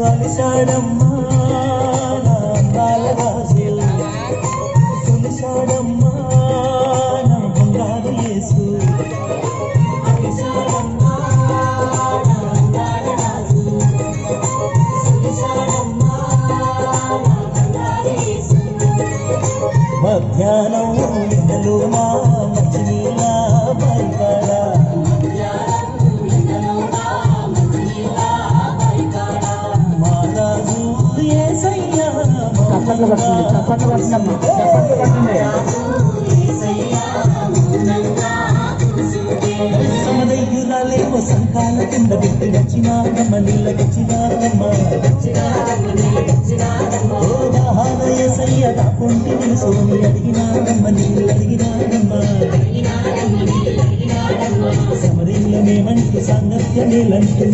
అలిశాడమ్మా నా అందాల రాజు, సులిశాడమ్మా నా బంగారు యేసు. అలిశాడమ్మా నా అందాల రాజు, సులిశాడమ్మా నా బంగారు యేసు. మధ్యాహ్నం ఎండలో నా మంచినీళ్ళ బయకాడ, సమదయ్యురాలేమో సంకాల కింద పెట్టి వచ్చినాదమ్మ నీళ్ళకొచ్చినాదమ్మ. ఓ దాహాలయ సయ్య నా పొంటి నిలుసోని అడిగినాదమ్మ నీళ్ళు అడిగినాదమ్మ. సమరీలమేమంటూ సాంగత్యమేలంటూ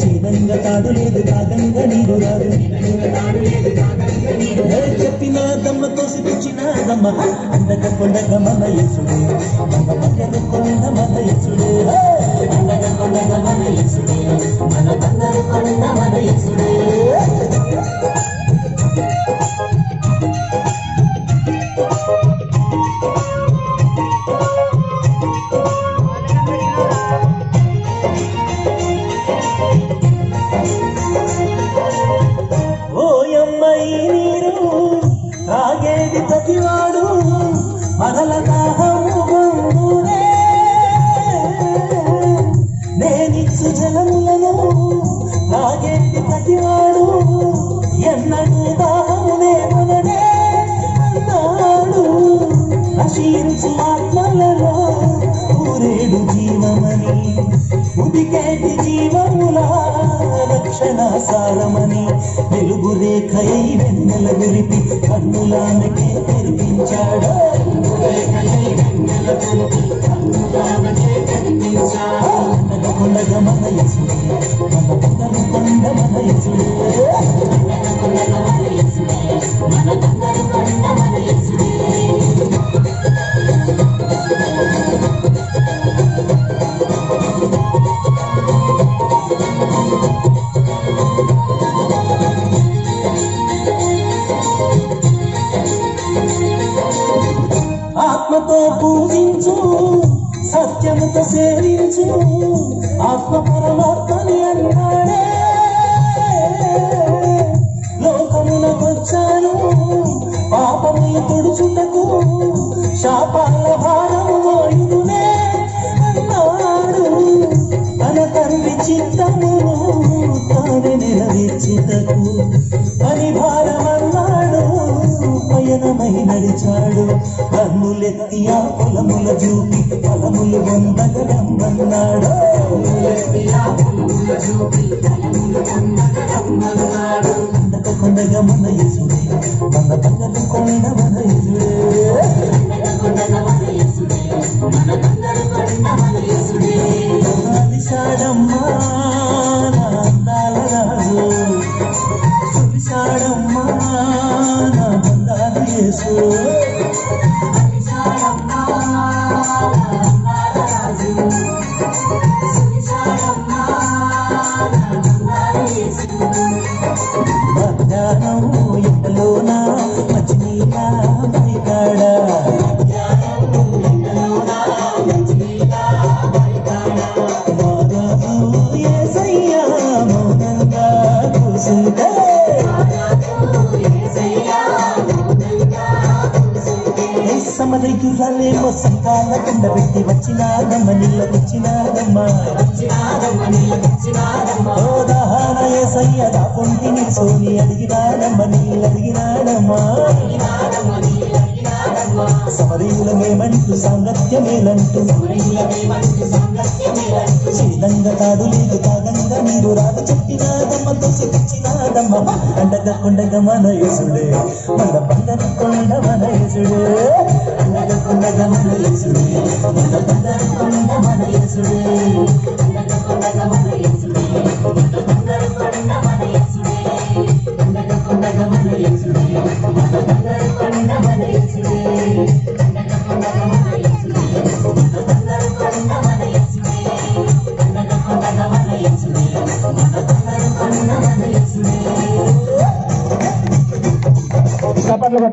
చీనంగా తాడు లేదు కాగంగా నీరు రాదు. చెప్పినాదమ్మ తోసి తెచ్చినాదమ్మ అండగ కొండగ మన యేసుడే, మన బంగారు కొండ మన యేసుడే. అండగ కొండగ మన యేసుడే, మన బంగారు కొండ మన యేసుడే. తాగేది ప్రతివాడు మరల దాహమునే, నేనిచ్చు జలములను తాగేది ప్రతివాడు ఎన్నడూ దాహమునే ముననే అన్నాడు. నశించు ఆత్మలలో ఊరేడు జీవమని, ఉదికేటి జీవముల రక్షణ సారమని, వెలుగు రేఖయై వెన్నెల విరిపి కన్నులామెకే తెరిపించాడు. కొండగ మన యేసుడే, మన బంగారు కొండ మన యేసుడే. మన బంగారు కొండ మన యేసుడే. ఆత్మతో పూజించు, సత్యముతో సేవించు, ఆత్మ పరమాత్మని అన్నాడే. లోకమున వచ్చాను పాపములు తుడుచుటకు, శాపాల భారము మోయుదునే అన్నాడు. తన తండ్రి చిత్తమును తానే నెరవేర్చుటకు పని భారమన్నాడు. పయనమై నడిచాడు, కన్నులెత్తి ఆ పొలముల చూపి ఫలములు పొందగలమన్నాడు. అండక కొండగ మన యేసుడే, మన బంగారు కొండ మన యేసుడే. అలిశాడమ్మా నా అందాల రాజు, సులిశాడమ్మా నా బంగారు యేసు. మధ్యాహ్నం ఎండలో నా మంచినీళ్ళ బయకాడ, యేసయ్య మౌనంగా కూసుంటే. సమదయ్యురాలేమో సంకాల కింద పెట్టి వచ్చినాదమ్మ నీళ్ళకొచ్చినాదమ్మ. ఓ దాహాల యేసయ్య నా పొంటి నిలుసోని అడిగినాడమ్మ నీళ్ళు అడిగినాడమ్మా. సమరీలమేమంటూ సాంగత్యమేలంటూ శీలంగా తాడు లేదు కాగంగా నీరు రాదు. చెప్పినాదమ్మ తోసి తెచ్చినాదమ్మ అండగ కొండగ మన యేసుడే, మన బంగారు కొండ మన యేసుడే. అండగ కొండగ మన యేసుడే, మన బంగారు కొండ మన యేసుడే. అండగ కొండగ మన యేసుడే, మన బంగారు కొండ మన యేసుడే. అండగ కొండగ మన యేసుడే, మన బంగారు కొండ మన యేసుడే. అండగ కొండగ మన యేసుడే, మన బంగారు కొండ మన యేసుడే. అండగ కొండగ మన యేసుడే, మన చప్పట్లు కొట్టు.